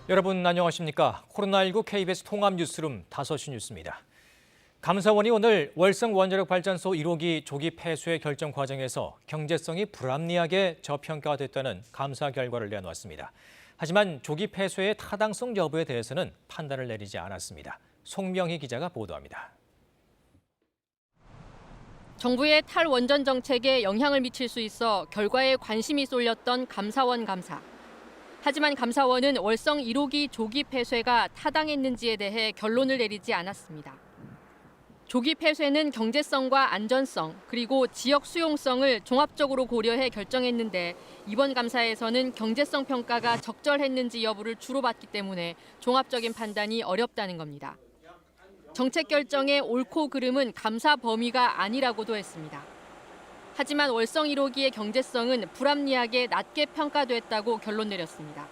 여러분 안녕하십니까? 코로나19 KBS 통합 뉴스룸 5시 뉴스입니다. 감사원이 오늘 월성 원자력 발전소 1호기 조기 폐쇄 결정 과정에서 경제성이 불합리하게 저평가됐다는 감사 결과를 내놓았습니다. 하지만 조기 폐쇄의 타당성 여부에 대해서는 판단을 내리지 않았습니다. 송명희 기자가 보도합니다. 정부의 탈원전 정책에 영향을 미칠 수 있어 결과에 관심이 쏠렸던 감사원 감사. 하지만 감사원은 월성 1호기 조기 폐쇄가 타당했는지에 대해 결론을 내리지 않았습니다. 조기 폐쇄는 경제성과 안전성 그리고 지역 수용성을 종합적으로 고려해 결정했는데 이번 감사에서는 경제성 평가가 적절했는지 여부를 주로 봤기 때문에 종합적인 판단이 어렵다는 겁니다. 정책 결정의 옳고 그름은 감사 범위가 아니라고도 했습니다. 하지만 월성 1호기의 경제성은 불합리하게 낮게 평가됐다고 결론 내렸습니다.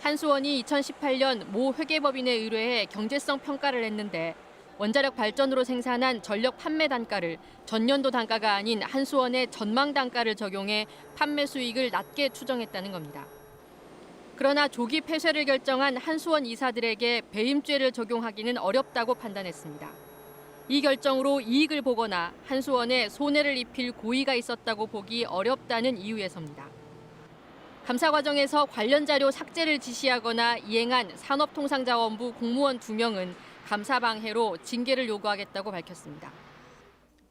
한수원이 2018년 모 회계법인에 의뢰해 경제성 평가를 했는데 원자력 발전으로 생산한 전력 판매 단가를 전년도 단가가 아닌 한수원의 전망 단가를 적용해 판매 수익을 낮게 추정했다는 겁니다. 그러나 조기 폐쇄를 결정한 한수원 이사들에게 배임죄를 적용하기는 어렵다고 판단했습니다. 이 결정으로 이익을 보거나 한수원에 손해를 입힐 고의가 있었다고 보기 어렵다는 이유에서입니다. 감사 과정에서 관련 자료 삭제를 지시하거나 이행한 산업통상자원부 공무원 2명은 감사 방해로 징계를 요구하겠다고 밝혔습니다.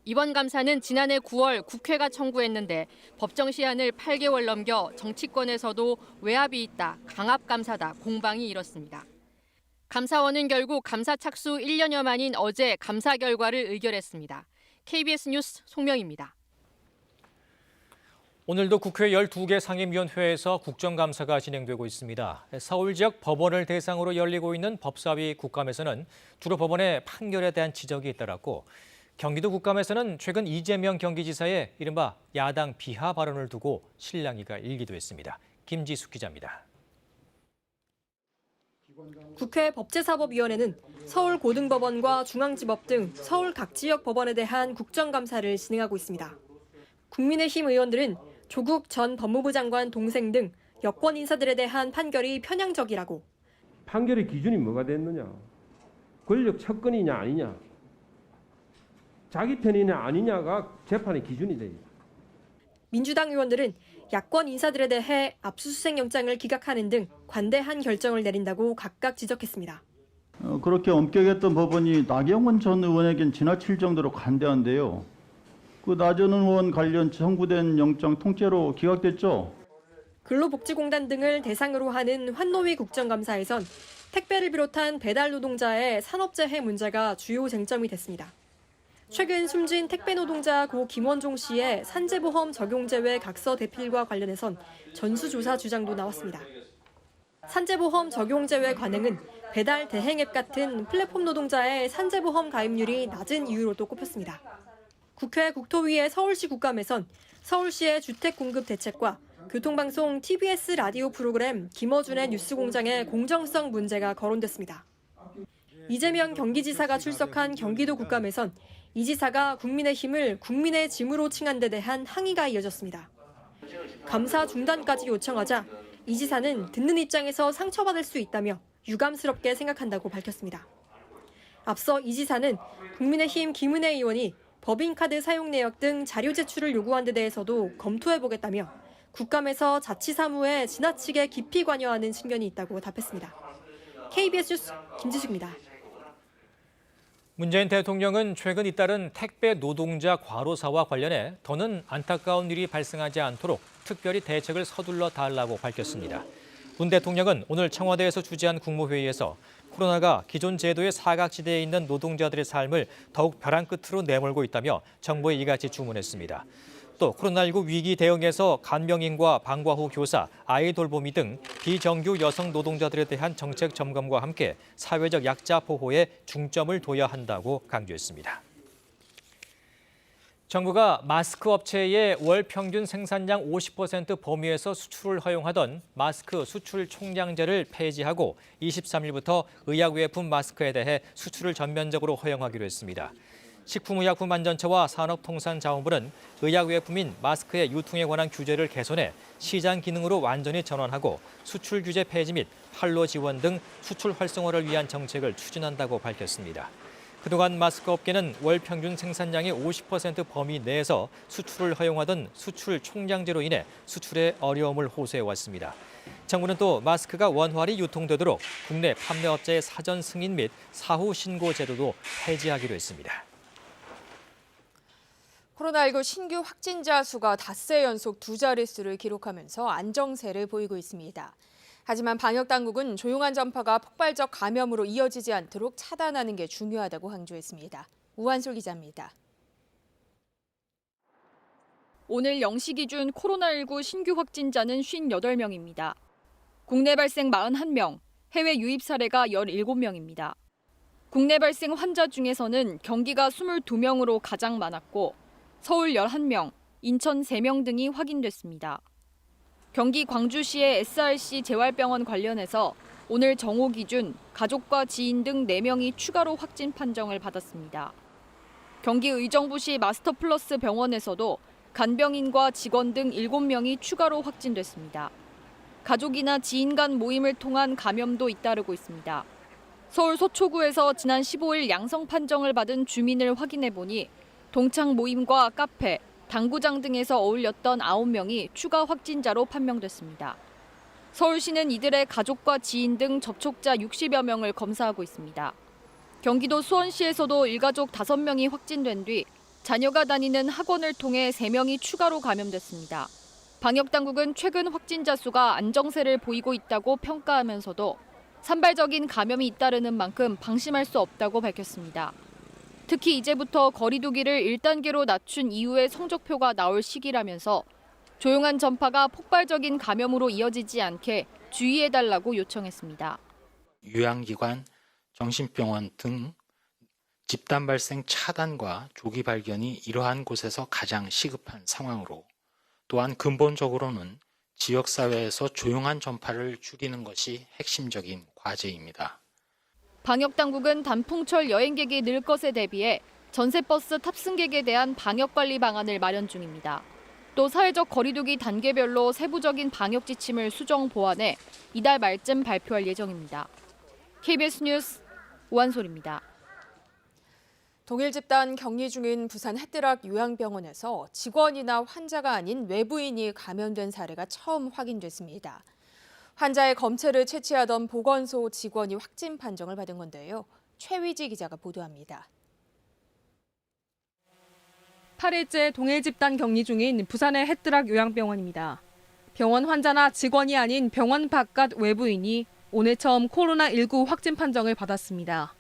이번 감사는 지난해 9월 국회가 청구했는데 법정 시한을 8개월 넘겨 정치권에서도 외압이 있다, 강압 감사다, 공방이 일었습니다. 감사원은 결국 감사 착수 1년여 만인 어제 감사 결과를 의결했습니다. KBS 뉴스 송명입니다. 오늘도 국회 12개 상임위원회에서 국정감사가 진행되고 있습니다. 서울 지역 법원을 대상으로 열리고 있는 법사위 국감에서는 주로 법원의 판결에 대한 지적이 잇따랐고 경기도 국감에서는 최근 이재명 경기지사의 이른바 야당 비하 발언을 두고 실랑이가 일기도 했습니다. 김지숙 기자입니다. 국회 법제사법위원회는 서울고등법원과 중앙지법 등 서울 각 지역 법원에 대한 국정감사를 진행하고 있습니다. 국민의힘 의원들은 조국 전 법무부 장관 동생 등 여권 인사들에 대한 판결이 편향적이라고. 판결의 기준이 뭐가 됐느냐? 권력 접근이냐 아니냐? 자기 편이냐 아니냐가 재판의 기준이 돼요. 민주당 의원들은 야권 인사들에 대해 압수수색 영장을 기각하는 등 관대한 결정을 내린다고 각각 지적했습니다. 그렇게 엄격했던 법원이 나경원 전 의원에겐 지나칠 정도로 관대한데요. 그 나전 의원 관련 청구된 영장 통째로 기각됐죠. 근로복지공단 등을 대상으로 하는 환노위 국정감사에선 택배를 비롯한 배달 노동자의 산업재해 문제가 주요 쟁점이 됐습니다. 최근 숨진 택배 노동자 고 김원종 씨의 산재보험 적용제외 각서 대필과 관련해선 전수조사 주장도 나왔습니다. 산재보험 적용제외 관행은 배달 대행앱 같은 플랫폼 노동자의 산재보험 가입률이 낮은 이유로도 꼽혔습니다. 국회 국토위의 서울시 국감에선 서울시의 주택공급 대책과 교통방송 TBS 라디오 프로그램 김어준의 뉴스공장의 공정성 문제가 거론됐습니다. 이재명 경기지사가 출석한 경기도 국감에선 이 지사가 국민의힘을 국민의 짐으로 칭한 데 대한 항의가 이어졌습니다. 감사 중단까지 요청하자 이 지사는 듣는 입장에서 상처받을 수 있다며 유감스럽게 생각한다고 밝혔습니다. 앞서 이 지사는 국민의힘 김은혜 의원이 법인카드 사용 내역 등 자료 제출을 요구한 데 대해서도 검토해보겠다며 국감에서 자치사무에 지나치게 깊이 관여하는 측면이 있다고 답했습니다. KBS 뉴스 김지숙입니다. 문재인 대통령은 최근 잇따른 택배 노동자 과로사와 관련해 더는 안타까운 일이 발생하지 않도록 특별히 대책을 서둘러 달라고 밝혔습니다. 문 대통령은 오늘 청와대에서 주재한 국무회의에서 코로나가 기존 제도의 사각지대에 있는 노동자들의 삶을 더욱 벼랑 끝으로 내몰고 있다며 정부에 이같이 주문했습니다. 또 코로나19 위기 대응에서 간병인과 방과 후 교사, 아이 돌보미 등 비정규 여성 노동자들에 대한 정책 점검과 함께 사회적 약자 보호에 중점을 둬야 한다고 강조했습니다. 정부가 마스크 업체의 월 평균 생산량 50% 범위에서 수출을 허용하던 마스크 수출 총량제를 폐지하고 23일부터 의약외품 마스크에 대해 수출을 전면적으로 허용하기로 했습니다. 식품의약품안전처와 산업통상자원부는 의약외품인 마스크의 유통에 관한 규제를 개선해 시장 기능으로 완전히 전환하고 수출 규제 폐지 및 판로 지원 등 수출 활성화를 위한 정책을 추진한다고 밝혔습니다. 그동안 마스크 업계는 월 평균 생산량의 50% 범위 내에서 수출을 허용하던 수출 총량제로 인해 수출에 어려움을 호소해왔습니다. 정부는 또 마스크가 원활히 유통되도록 국내 판매업자의 사전 승인 및 사후 신고 제도도 폐지하기로 했습니다. 코로나19 신규 확진자 수가 닷새 연속 두 자릿수를 기록하면서 안정세를 보이고 있습니다. 하지만 방역당국은 조용한 전파가 폭발적 감염으로 이어지지 않도록 차단하는 게 중요하다고 강조했습니다. 우한솔 기자입니다. 오늘 0시 기준 코로나19 신규 확진자는 58명입니다. 국내 발생 41명, 해외 유입 사례가 17명입니다. 국내 발생 환자 중에서는 경기가 22명으로 가장 많았고 서울 11명, 인천 3명 등이 확인됐습니다. 경기 광주시의 SRC 재활병원 관련해서 오늘 정오 기준 가족과 지인 등 4명이 추가로 확진 판정을 받았습니다. 경기 의정부시 마스터플러스 병원에서도 간병인과 직원 등 7명이 추가로 확진됐습니다. 가족이나 지인 간 모임을 통한 감염도 잇따르고 있습니다. 서울 서초구에서 지난 15일 양성 판정을 받은 주민을 확인해 보니 동창 모임과 카페, 당구장 등에서 어울렸던 9명이 추가 확진자로 판명됐습니다. 서울시는 이들의 가족과 지인 등 접촉자 60여 명을 검사하고 있습니다. 경기도 수원시에서도 일가족 5명이 확진된 뒤 자녀가 다니는 학원을 통해 3명이 추가로 감염됐습니다. 방역당국은 최근 확진자 수가 안정세를 보이고 있다고 평가하면서도 산발적인 감염이 잇따르는 만큼 방심할 수 없다고 밝혔습니다. 특히 이제부터 거리 두기를 1단계로 낮춘 이후의 성적표가 나올 시기라면서 조용한 전파가 폭발적인 감염으로 이어지지 않게 주의해달라고 요청했습니다. 요양기관, 정신병원 등 집단 발생 차단과 조기 발견이 이러한 곳에서 가장 시급한 상황으로 또한 근본적으로는 지역사회에서 조용한 전파를 줄이는 것이 핵심적인 과제입니다. 방역당국은 단풍철 여행객이 늘 것에 대비해 전세버스 탑승객에 대한 방역관리 방안을 마련 중입니다. 또 사회적 거리두기 단계별로 세부적인 방역 지침을 수정 보완해 이달 말쯤 발표할 예정입니다. KBS 뉴스 우한솔입니다. 동일 집단 격리 중인 부산 해뜨락 요양병원에서 직원이나 환자가 아닌 외부인이 감염된 사례가 처음 확인됐습니다. 환자의 검체를 채취하던 보건소 직원이 확진 판정을 받은 건데요. 최위지 기자가 보도합니다. 8일째 동일 집단 격리 중인 부산의 해뜨락 요양병원입니다. 병원 환자나 직원이 아닌 병원 바깥 외부인이 오늘 처음 코로나19 확진 판정을 받았습니다.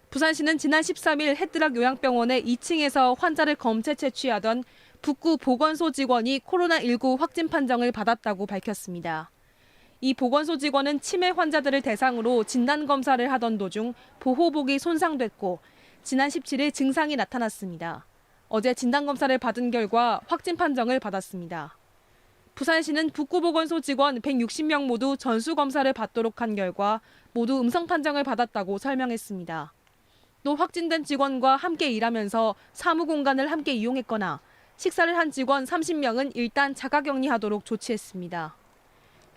부산시는 지난 13일 해뜨락 요양병원의 2층에서 환자를 검체 채취하던 북구 보건소 직원이 코로나19 확진 판정을 받았다고 밝혔습니다. 이 보건소 직원은 치매 환자들을 대상으로 진단검사를 하던 도중 보호복이 손상됐고 지난 17일 증상이 나타났습니다. 어제 진단검사를 받은 결과 확진 판정을 받았습니다. 부산시는 북구보건소 직원 160명 모두 전수검사를 받도록 한 결과 모두 음성 판정을 받았다고 설명했습니다. 또 확진된 직원과 함께 일하면서 사무공간을 함께 이용했거나 식사를 한 직원 30명은 일단 자가격리하도록 조치했습니다.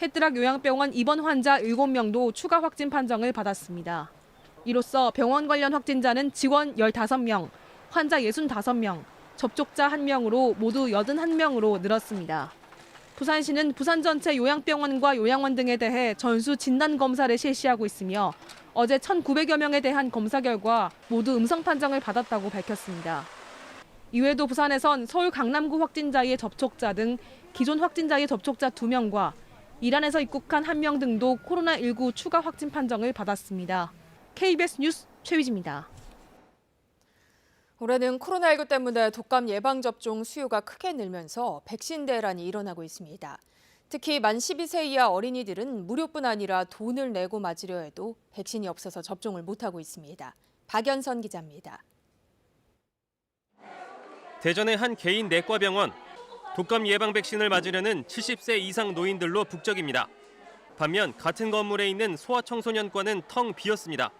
해뜨락 요양병원 입원 환자 7명도 추가 확진 판정을 받았습니다. 이로써 병원 관련 확진자는 직원 15명, 환자 65명, 접촉자 1명으로 모두 81명으로 늘었습니다. 부산시는 부산 전체 요양병원과 요양원 등에 대해 전수 진단검사를 실시하고 있으며 어제 1,900여 명에 대한 검사 결과 모두 음성 판정을 받았다고 밝혔습니다. 이외에도 부산에선 서울 강남구 확진자의 접촉자 등 기존 확진자의 접촉자 2명과 이란에서 입국한 1명 등도 코로나19 추가 확진 판정을 받았습니다. KBS 뉴스 최위지입니다. 올해는 코로나19 때문에 독감 예방접종 수요가 크게 늘면서 백신 대란이 일어나고 있습니다. 특히 만 12세 이하 어린이들은 무료뿐 아니라 돈을 내고 맞으려 해도 백신이 없어서 접종을 못하고 있습니다. 박연선 기자입니다. 대전의 한 개인 내과병원. 독감 예방 백신을 맞으려는 70세 이상 노인들로 북적입니다. 반면 같은 건물에 있는 소아청소년과는 텅 비었습니다.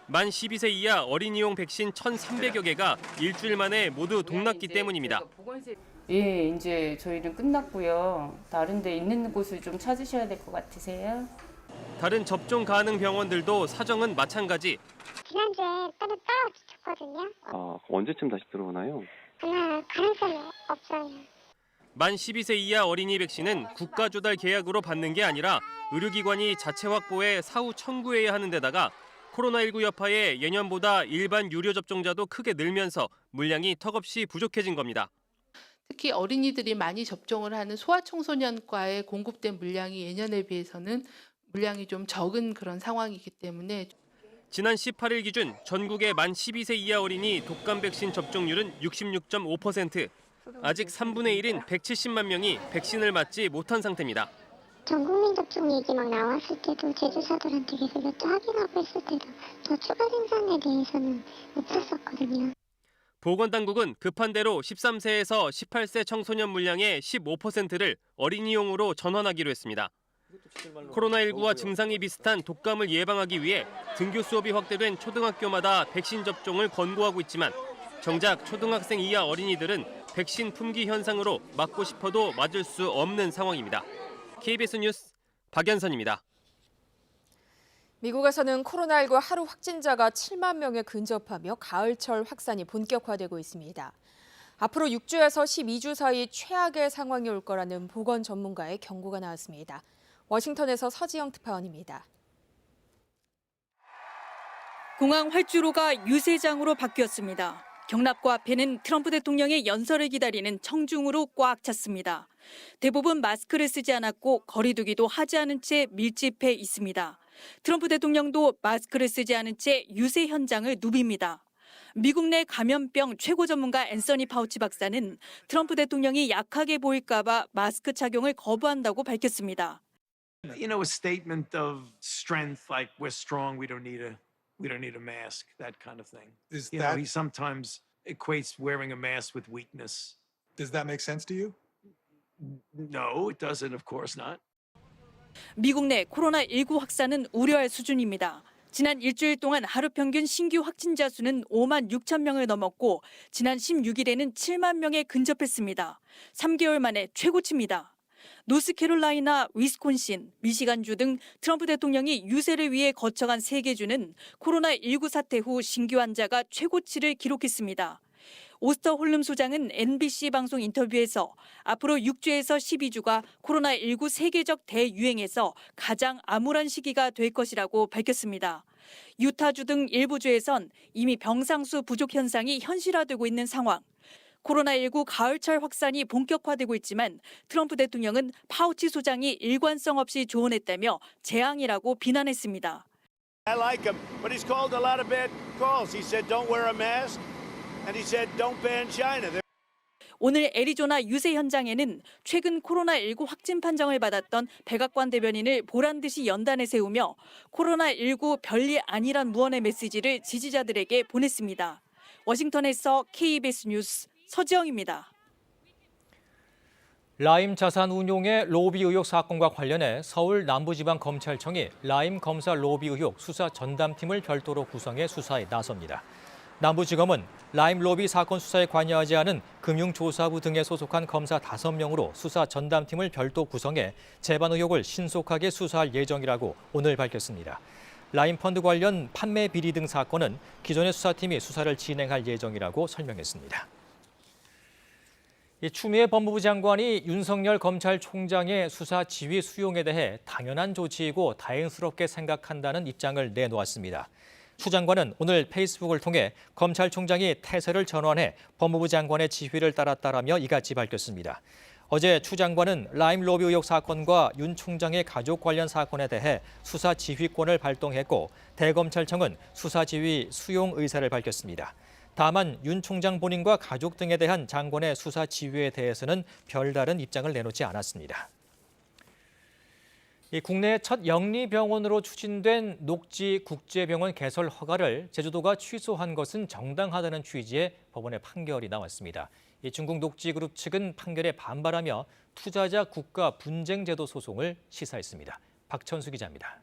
만 12세 이하 어린이용 백신 1,300여 개가 일주일 만에 모두 동났기 때문입니다. 예, 이제 저희는 끝났고요. 다른 데 있는 곳을 좀 찾으셔야 될 것 같으세요? 다른 접종 가능 병원들도 사정은 마찬가지. 지난주에 따로 붙였거든요. 언제쯤 다시 들어오나요? 가능성이 없어요. 만 12세 이하 어린이 백신은 국가 조달 계약으로 받는 게 아니라 의료기관이 자체 확보해 사후 청구해야 하는 데다가 코로나19 여파에 예년보다 일반 유료 접종자도 크게 늘면서 물량이 턱없이 부족해진 겁니다. 특히 어린이들이 많이 접종을 하는 소아청소년과에 공급된 물량이 예년에 비해서는 물량이 좀 적은 그런 상황이기 때문에 지난 18일 기준 전국의 만 12세 이하 어린이 독감 백신 접종률은 66.5%. 아직 3분의 1인 170만 명이 백신을 맞지 못한 상태입니다. 전 국민 접종 얘기 막 나왔을 때도 제조사들한테 계속 확인하고 했을 때도 더 추가 생산에 대해서는 없었거든요. 보건당국은 급한 대로 13세에서 18세 청소년 물량의 15%를 어린이용으로 전환하기로 했습니다. 코로나19와 증상이 비슷한 독감을 예방하기 위해 등교 수업이 확대된 초등학교마다 백신 접종을 권고하고 있지만 정작 초등학생 이하 어린이들은 백신 품귀 현상으로 맞고 싶어도 맞을 수 없는 상황입니다. KBS 뉴스 박연선입니다. 미국에서는 코로나19 하루 확진자가 7만 명에 근접하며 가을철 확산이 본격화되고 있습니다. 앞으로 6주에서 12주 사이 최악의 상황이 올 거라는 보건 전문가의 경고가 나왔습니다. 워싱턴에서 서지영 특파원입니다. 공항 활주로가 유세장으로 바뀌었습니다. 경납고 앞에는 트럼프 대통령의 연설을 기다리는 청중으로 꽉 찼습니다. 대부분 마스크를 쓰지 않았고 거리두기도 하지 않은 채 밀집해 있습니다. 트럼프 대통령도 마스크를 쓰지 않은 채 유세 현장을 누빕니다. 미국 내 감염병 최고 전문가 앤서니 파우치 박사는 트럼프 대통령이 약하게 보일까 봐 마스크 착용을 거부한다고 밝혔습니다. You know, a statement of strength like we're strong, we don't need a mask, that kind of thing. You know, he sometimes equates wearing a mask with weakness. Does that make sense to you? No, it doesn't, of course not. 미국 내 코로나19 확산은 우려할 수준입니다. 지난 일주일 동안 하루 평균 신규 확진자 수는 5만 6천 명을 넘었고 지난 16일에는 7만 명에 근접했습니다. 3개월 만에 최고치입니다. 노스캐롤라이나, 위스콘신, 미시간주 등 트럼프 대통령이 유세를 위해 거쳐간 3개 주는 코로나19 사태 후 신규 환자가 최고치를 기록했습니다. 오스터 홀름 소장은 NBC 방송 인터뷰에서 앞으로 6주에서 12주가 코로나19 세계적 대유행에서 가장 암울한 시기가 될 것이라고 밝혔습니다. 유타주 등 일부 주에선 이미 병상수 부족 현상이 현실화되고 있는 상황. 코로나19 가을철 확산이 본격화되고 있지만 트럼프 대통령은 파우치 소장이 일관성 없이 조언했다며 재앙이라고 비난했습니다. I like him, but he's called a lot of bad calls. He said don't wear a mask and he said don't ban China. 오늘 애리조나 유세 현장에는 최근 코로나19 확진 판정을 받았던 백악관 대변인을 보란 듯이 연단에 세우며 코로나19 별일 아니란 무언의 메시지를 지지자들에게 보냈습니다. 워싱턴에서 KBS 뉴스 서지영입니다. 라임 자산 운용의 로비 의혹 사건과 관련해 서울 남부지방검찰청이 라임 검사 로비 의혹 수사 전담팀을 별도로 구성해 수사에 나섭니다. 남부지검은 라임 로비 사건 수사에 관여하지 않은 금융조사부 등에 소속한 검사 5명으로 수사 전담팀을 별도 구성해 재반 의혹을 신속하게 수사할 예정이라고 오늘 밝혔습니다. 라임 펀드 관련 판매 비리 등 사건은 기존의 수사팀이 수사를 진행할 예정이라고 설명했습니다. 추미애 법무부 장관이 윤석열 검찰총장의 수사 지휘 수용에 대해 당연한 조치이고 다행스럽게 생각한다는 입장을 내놓았습니다. 추 장관은 오늘 페이스북을 통해 검찰총장이 태세를 전환해 법무부 장관의 지휘를 따랐다라며 이같이 밝혔습니다. 어제 추 장관은 라임 로비 의혹 사건과 윤 총장의 가족 관련 사건에 대해 수사 지휘권을 발동했고 대검찰청은 수사 지휘 수용 의사를 밝혔습니다. 다만 윤 총장 본인과 가족 등에 대한 장관의 수사 지휘에 대해서는 별다른 입장을 내놓지 않았습니다. 국내 첫 영리병원으로 추진된 녹지국제병원 개설 허가를 제주도가 취소한 것은 정당하다는 취지의 법원의 판결이 나왔습니다. 중국 녹지그룹 측은 판결에 반발하며 투자자 국가 분쟁제도 소송을 시사했습니다. 박천수 기자입니다.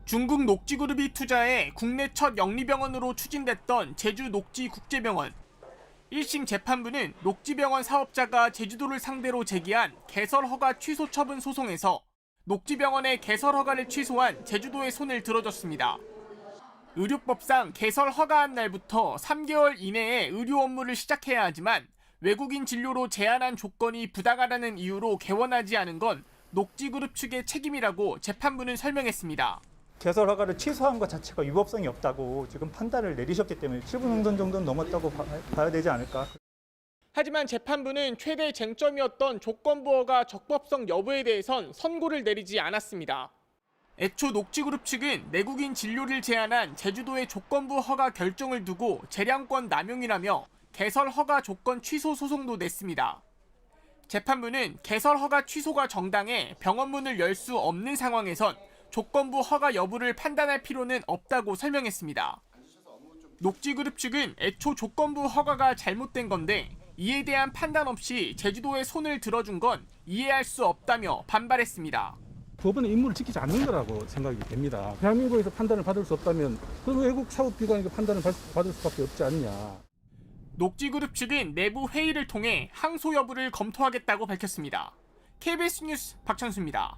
중국 녹지그룹이 투자해 국내 첫 영리병원으로 추진됐던 제주 녹지국제병원. 1심 재판부는 녹지병원 사업자가 제주도를 상대로 제기한 개설 허가 취소 처분 소송에서 녹지병원의 개설 허가를 취소한 제주도의 손을 들어줬습니다. 의료법상 개설 허가한 날부터 3개월 이내에 의료 업무를 시작해야 하지만 외국인 진료로 제한한 조건이 부당하다는 이유로 개원하지 않은 건 녹지그룹 측의 책임이라고 재판부는 설명했습니다. 개설 허가를 취소한 것 자체가 위법성이 없다고 지금 판단을 내리셨기 때문에 7분 흥선 정도는 넘었다고 봐야 되지 않을까. 하지만 재판부는 최대 쟁점이었던 조건부 허가 적법성 여부에 대해선 선고를 내리지 않았습니다. 애초 녹지그룹 측은 내국인 진료를 제한한 제주도의 조건부 허가 결정을 두고 재량권 남용이라며 개설 허가 조건 취소 소송도 냈습니다. 재판부는 개설 허가 취소가 정당해 병원문을 열 수 없는 상황에선 조건부 허가 여부를 판단할 필요는 없다고 설명했습니다. 녹지그룹 측은 애초 조건부 허가가 잘못된 건데 이에 대한 판단 없이 제주도의 손을 들어준 건 이해할 수 없다며 반발했습니다. 법원의 임무를 지키지 않는 거라고 생각이 됩니다. 대한민국에서 판단을 받을 수 없다면 그 외국 사법기관에서 판단을 받을 수밖에 없지 않냐. 녹지그룹 측은 내부 회의를 통해 항소 여부를 검토하겠다고 밝혔습니다. KBS 뉴스 박찬수입니다.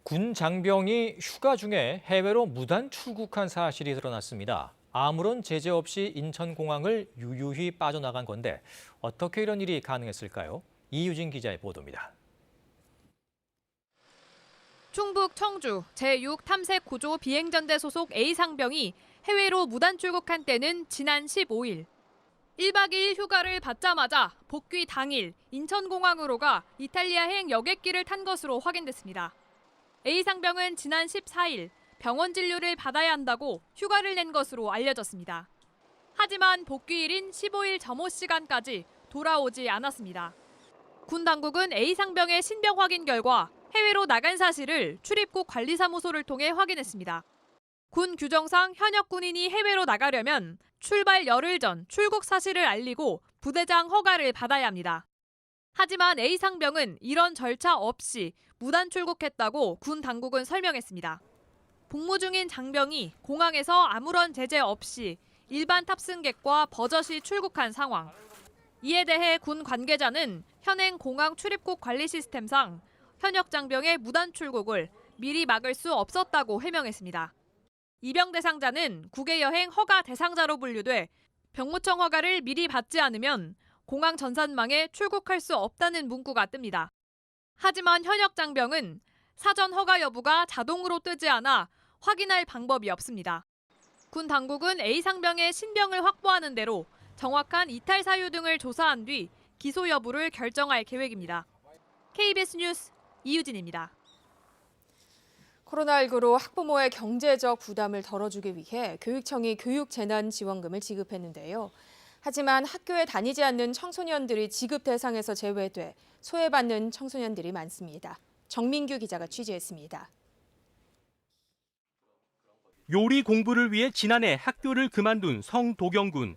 군 장병이 휴가 중에 해외로 무단 출국한 사실이 드러났습니다. 아무런 제재 없이 인천공항을 유유히 빠져나간 건데 어떻게 이런 일이 가능했을까요? 이유진 기자의 보도입니다. 충북 청주 제6탐색구조 비행전대 소속 A상병이 해외로 무단 출국한 때는 지난 15일. 1박 2일 휴가를 받자마자 복귀 당일 인천공항으로 가 이탈리아행 여객기를 탄 것으로 확인됐습니다. A상병은 지난 14일 병원 진료를 받아야 한다고 휴가를 낸 것으로 알려졌습니다. 하지만 복귀일인 15일 점호 시간까지 돌아오지 않았습니다. 군 당국은 A상병의 신병 확인 결과 해외로 나간 사실을 출입국 관리사무소를 통해 확인했습니다. 군 규정상 현역 군인이 해외로 나가려면 출발 열흘 전 출국 사실을 알리고 부대장 허가를 받아야 합니다. 하지만 A상병은 이런 절차 없이 무단 출국했다고 군 당국은 설명했습니다. 복무 중인 장병이 공항에서 아무런 제재 없이 일반 탑승객과 버젓이 출국한 상황. 이에 대해 군 관계자는 현행 공항 출입국 관리 시스템상 현역 장병의 무단 출국을 미리 막을 수 없었다고 해명했습니다. 입영 대상자는 국외 여행 허가 대상자로 분류돼 병무청 허가를 미리 받지 않으면 공항 전산망에 출국할 수 없다는 문구가 뜹니다. 하지만 현역 장병은 사전 허가 여부가 자동으로 뜨지 않아 확인할 방법이 없습니다. 군 당국은 A상병의 신병을 확보하는 대로 정확한 이탈 사유 등을 조사한 뒤 기소 여부를 결정할 계획입니다. KBS 뉴스 이유진입니다. 코로나19로 학부모의 경제적 부담을 덜어주기 위해 교육청이 교육재난지원금을 지급했는데요. 하지만 학교에 다니지 않는 청소년들이 지급 대상에서 제외돼 소외받는 청소년들이 많습니다. 정민규 기자가 취재했습니다. 요리 공부를 위해 지난해 학교를 그만둔 성도경군.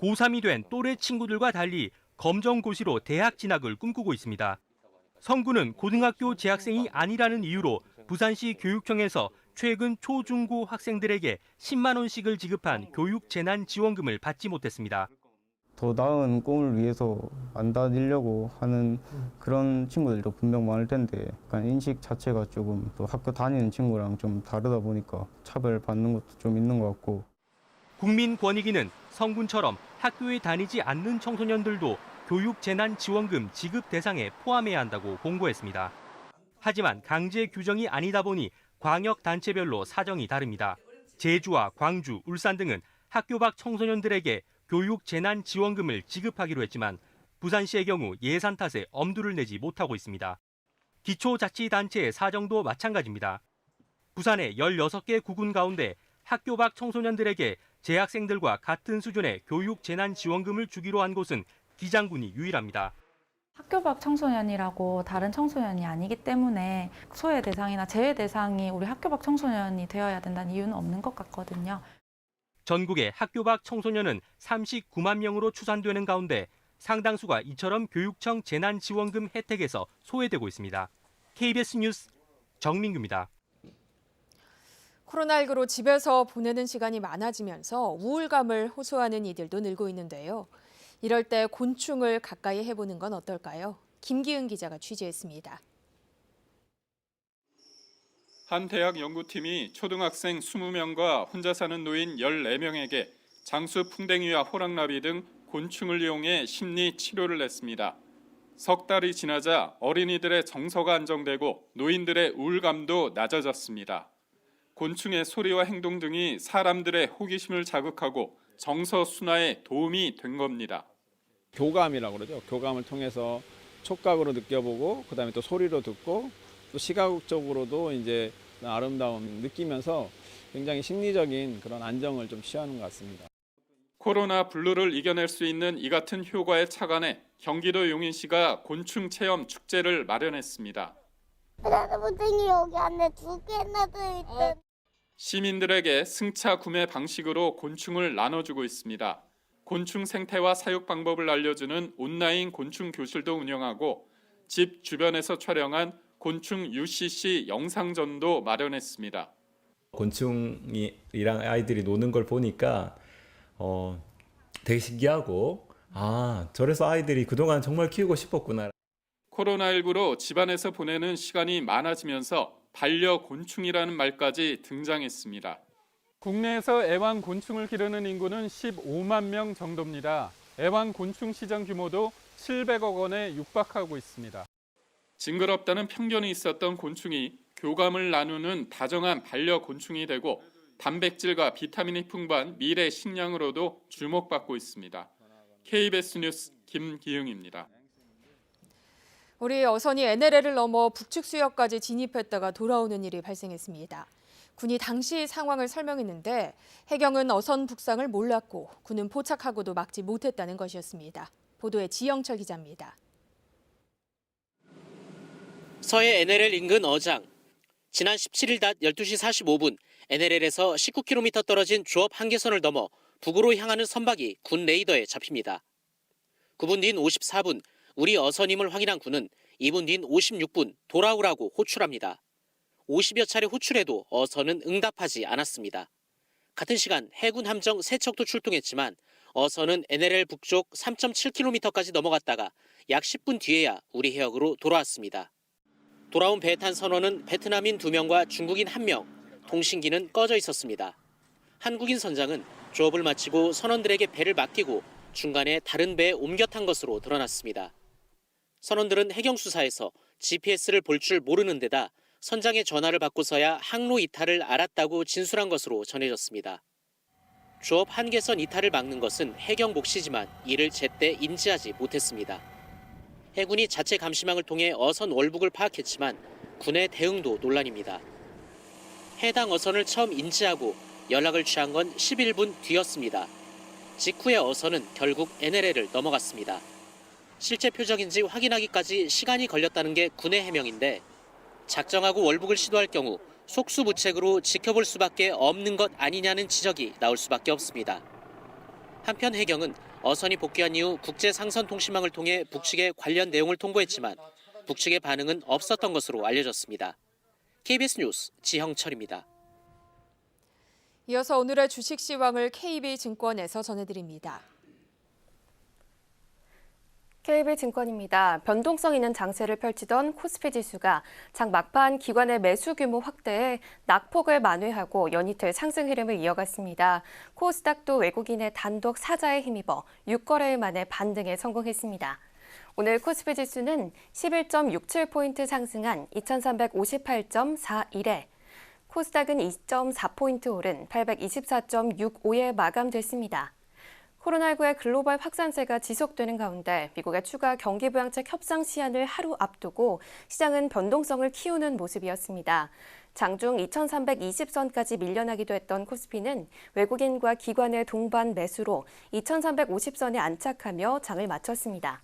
고3이 된 또래 친구들과 달리 검정고시로 대학 진학을 꿈꾸고 있습니다. 성군은 고등학교 재학생이 아니라는 이유로 부산시 교육청에서 최근 초중고 학생들에게 10만 원씩을 지급한 교육재난지원금을 받지 못했습니다. 더 나은 꿈을 위해서 안 다니려고 하는 그런 친구들도 분명 많을 텐데 약간 인식 자체가 조금 또 학교 다니는 친구랑 좀 다르다 보니까 차별받는 것도 좀 있는 것 같고. 국민권익위는 성군처럼 학교에 다니지 않는 청소년들도 교육재난지원금 지급 대상에 포함해야 한다고 공고했습니다. 하지만 강제 규정이 아니다 보니 광역단체별로 사정이 다릅니다. 제주와 광주, 울산 등은 학교 밖 청소년들에게 교육재난지원금을 지급하기로 했지만 부산시의 경우 예산 탓에 엄두를 내지 못하고 있습니다. 기초자치단체의 사정도 마찬가지입니다. 부산의 16개 구군 가운데 학교 밖 청소년들에게 재학생들과 같은 수준의 교육재난지원금을 주기로 한 곳은 기장군이 유일합니다. 학교 밖 청소년이라고 다른 청소년이 아니기 때문에 소외 대상이나 제외 대상이 우리 학교 밖 청소년이 되어야 된다는 이유는 없는 것 같거든요. 전국의 학교 밖 청소년은 39만 명으로 추산되는 가운데 상당수가 이처럼 교육청 재난지원금 혜택에서 소외되고 있습니다. KBS 뉴스 정민규입니다. 코로나19로 집에서 보내는 시간이 많아지면서 우울감을 호소하는 이들도 늘고 있는데요. 이럴 때 곤충을 가까이 해보는 건 어떨까요? 김기은 기자가 취재했습니다. 한 대학 연구팀이 초등학생 20명과 혼자 사는 노인 14명에게 장수 풍뎅이와 호랑나비 등 곤충을 이용해 심리 치료를 했습니다. 석 달이 지나자 어린이들의 정서가 안정되고 노인들의 우울감도 낮아졌습니다. 곤충의 소리와 행동 등이 사람들의 호기심을 자극하고 정서 순화에 도움이 된 겁니다. 교감이라고 그러죠. 교감을 통해서 촉각으로 느껴보고 그다음에 또 소리로 듣고 또 시각적으로도 이제 아름다움 느끼면서 굉장히 심리적인 그런 안정을 좀 취하는 것 같습니다. 코로나 블루를 이겨낼 수 있는 이 같은 효과에 착안해 경기도 용인시가 곤충 체험 축제를 마련했습니다. 호랑나비 여기 안에 2개나 들어있던. 시민들에게 승차 구매 방식으로 곤충을 나눠주고 있습니다. 곤충 생태와 사육 방법을 알려주는 온라인 곤충 교실도 운영하고 집 주변에서 촬영한 곤충 UCC 영상전도 마련했습니다. 곤충이랑 아이들이 노는 걸 보니까 되게 신기하고 저래서 아이들이 그동안 정말 키우고 싶었구나. 코로나19로 집안에서 보내는 시간이 많아지면서 반려곤충이라는 말까지 등장했습니다. 국내에서 애완곤충을 기르는 인구는 15만 명 정도입니다. 애완곤충 시장 규모도 700억 원에 육박하고 있습니다. 징그럽다는 편견이 있었던 곤충이 교감을 나누는 다정한 반려곤충이 되고 단백질과 비타민이 풍부한 미래 식량으로도 주목받고 있습니다. KBS 뉴스 김기흥입니다. 우리 어선이 NLL을 넘어 북측 수역까지 진입했다가 돌아오는 일이 발생했습니다. 군이 당시 상황을 설명했는데 해경은 어선 북상을 몰랐고 군은 포착하고도 막지 못했다는 것이었습니다. 보도에 지영철 기자입니다. 서해 NLL 인근 어장. 지난 17일 낮 12시 45분 NLL에서 19km 떨어진 조업 한계선을 넘어 북으로 향하는 선박이 군 레이더에 잡힙니다. 9분 뒤인 54분 우리 어선임을 확인한 군은 2분 뒤인 56분 돌아오라고 호출합니다. 50여 차례 호출해도 어선은 응답하지 않았습니다. 같은 시간 해군 함정 3척도 출동했지만 어선은 NLL 북쪽 3.7km까지 넘어갔다가 약 10분 뒤에야 우리 해역으로 돌아왔습니다. 돌아온 배에 탄 선원은 베트남인 2명과 중국인 1명, 통신기는 꺼져 있었습니다. 한국인 선장은 조업을 마치고 선원들에게 배를 맡기고 중간에 다른 배에 옮겨 탄 것으로 드러났습니다. 선원들은 해경수사에서 GPS를 볼 줄 모르는 데다 선장의 전화를 받고서야 항로 이탈을 알았다고 진술한 것으로 전해졌습니다. 조업 한계선 이탈을 막는 것은 해경 몫이지만 이를 제때 인지하지 못했습니다. 해군이 자체 감시망을 통해 어선 월북을 파악했지만 군의 대응도 논란입니다. 해당 어선을 처음 인지하고 연락을 취한 건 11분 뒤였습니다. 직후에 어선은 결국 NLL을 넘어갔습니다. 실제 표적인지 확인하기까지 시간이 걸렸다는 게 군의 해명인데 작정하고 월북을 시도할 경우 속수무책으로 지켜볼 수밖에 없는 것 아니냐는 지적이 나올 수밖에 없습니다. 한편 해경은 어선이 복귀한 이후 국제상선통신망을 통해 북측에 관련 내용을 통보했지만 북측의 반응은 없었던 것으로 알려졌습니다. KBS 뉴스 지형철입니다. 이어서 오늘의 주식 시황을 KB증권에서 전해드립니다. KB증권입니다. 변동성 있는 장세를 펼치던 코스피 지수가 장 막판 기관의 매수 규모 확대에 낙폭을 만회하고 연이틀 상승 흐름을 이어갔습니다. 코스닥도 외국인의 단독 사자에 힘입어 6거래일 만에 반등에 성공했습니다. 오늘 코스피 지수는 11.67포인트 상승한 2358.41에 코스닥은 2.4포인트 오른 824.65에 마감됐습니다. 코로나19의 글로벌 확산세가 지속되는 가운데 미국의 추가 경기 부양책 협상 시한을 하루 앞두고 시장은 변동성을 키우는 모습이었습니다. 장중 2320선까지 밀려나기도 했던 코스피는 외국인과 기관의 동반 매수로 2350선에 안착하며 장을 마쳤습니다.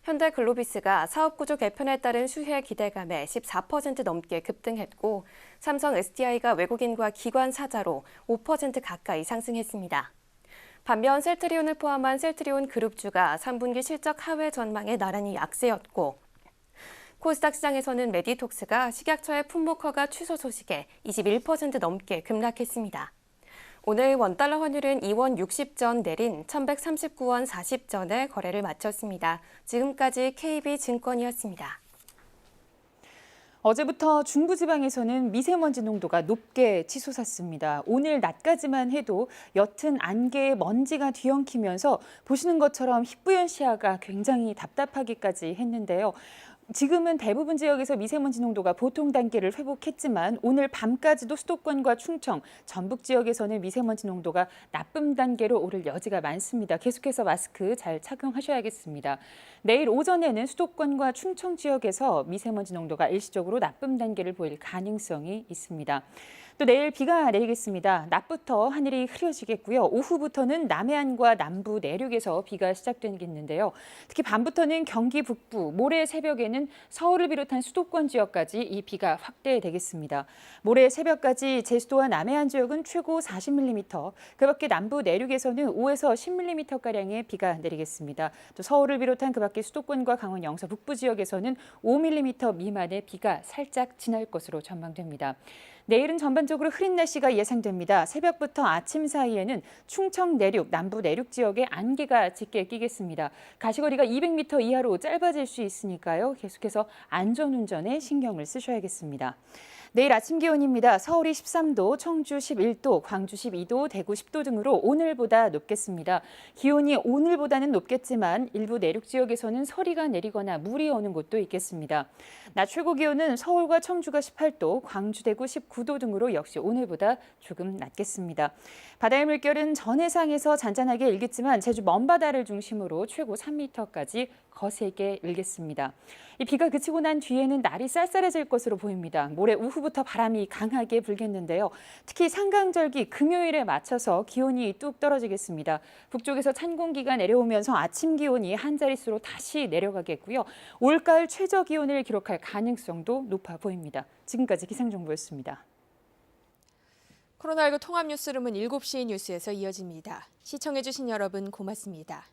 현대글로비스가 사업구조 개편에 따른 수혜 기대감에 14% 넘게 급등했고 삼성 SDI가 외국인과 기관 사자로 5% 가까이 상승했습니다. 반면 셀트리온을 포함한 셀트리온 그룹주가 3분기 실적 하회 전망에 나란히 약세였고 코스닥 시장에서는 메디톡스가 식약처의 품목허가 취소 소식에 21% 넘게 급락했습니다. 오늘 원달러 환율은 2원 60전 내린 1139원 40전에 거래를 마쳤습니다. 지금까지 KB증권이었습니다. 어제부터 중부지방에서는 미세먼지 농도가 높게 치솟았습니다. 오늘 낮까지만 해도 옅은 안개에 먼지가 뒤엉키면서 보시는 것처럼 희뿌연 시야가 굉장히 답답하기까지 했는데요. 지금은 대부분 지역에서 미세먼지 농도가 보통 단계를 회복했지만 오늘 밤까지도 수도권과 충청, 전북 지역에서는 미세먼지 농도가 나쁨 단계로 오를 여지가 많습니다. 계속해서 마스크 잘 착용하셔야겠습니다. 내일 오전에는 수도권과 충청 지역에서 미세먼지 농도가 일시적으로 나쁨 단계를 보일 가능성이 있습니다. 또 내일 비가 내리겠습니다. 낮부터 하늘이 흐려지겠고요. 오후부터는 남해안과 남부 내륙에서 비가 시작되겠는데요. 특히 밤부터는 경기 북부, 모레 새벽에는 서울을 비롯한 수도권 지역까지 이 비가 확대되겠습니다. 모레 새벽까지 제주도와 남해안 지역은 최고 40mm, 그 밖에 남부 내륙에서는 5에서 10mm가량의 비가 내리겠습니다. 또 서울을 비롯한 그 밖에 수도권과 강원 영서 북부 지역에서는 5mm 미만의 비가 살짝 지날 것으로 전망됩니다. 내일은 전반적으로 흐린 날씨가 예상됩니다. 새벽부터 아침 사이에는 충청 내륙, 남부 내륙 지역에 안개가 짙게 끼겠습니다. 가시거리가 200m 이하로 짧아질 수 있으니까요. 계속해서 안전운전에 신경을 쓰셔야겠습니다. 내일 아침 기온입니다. 서울이 13도, 청주 11도, 광주 12도, 대구 10도 등으로 오늘보다 높겠습니다. 기온이 오늘보다는 높겠지만 일부 내륙 지역에서는 서리가 내리거나 물이 오는 곳도 있겠습니다. 낮 최고 기온은 서울과 청주가 18도, 광주, 대구 19도 등으로 역시 오늘보다 조금 낮겠습니다. 바다의 물결은 전해상에서 잔잔하게 일겠지만 제주 먼바다를 중심으로 최고 3m까지 거세게 일겠습니다. 이 비가 그치고 난 뒤에는 날이 쌀쌀해질 것으로 보입니다. 모레 오후부터 바람이 강하게 불겠는데요. 특히 상강절기 금요일에 맞춰서 기온이 뚝 떨어지겠습니다. 북쪽에서 찬 공기가 내려오면서 아침 기온이 한 자릿수로 다시 내려가겠고요. 올가을 최저 기온을 기록할 가능성도 높아 보입니다. 지금까지 기상정보였습니다. 코로나19 통합 뉴스룸은 7시 뉴스에서 이어집니다. 시청해주신 여러분 고맙습니다.